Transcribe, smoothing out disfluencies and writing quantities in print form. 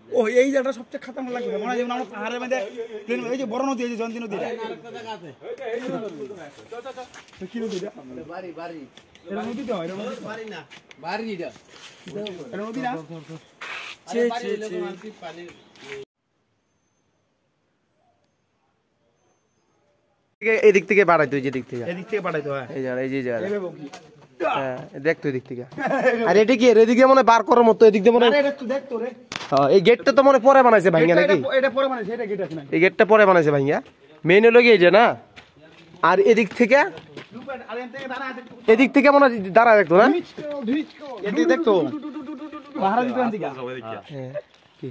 ও এই জায়গাটা সবচেয়ে খাতাম লাগবে মনে হয় যেমন আমরা পাহাড়ের মধ্যে এই যে বড় নদী এই যে জয়ন্তী নদী কি নদী বাড়ি বাড়ি এটা নদী তো এটা বাড়ি না বাড়ি এটা এটা নদী না এদিক থেকে বাড়াইতো এই যে দিক থেকে এদিক থেকে পাঠাইতো হ্যাঁ এই যে জায়গা হ্যাঁ দেখতো এদিক থেকে আর এটা কি এদিকে মনে বার করার মতো এদিক দিয়ে মনে আরে এটা তো দেখ তো রে হ্যাঁ এই গেটটা তো মনে পরে বানাইছে ভাইঙ্গা নাকি এটা পরে মানে সেটা গেট আছে না এই গেটটা পরে বানাইছে ভাইঙ্গা মেইন হলো কি এই যে না আর এদিক থেকে এদিক থেকে মনে দাঁড়া দেখতো না এদিকে দেখতো পাহাড় দিতে দিকে হ্যাঁ কি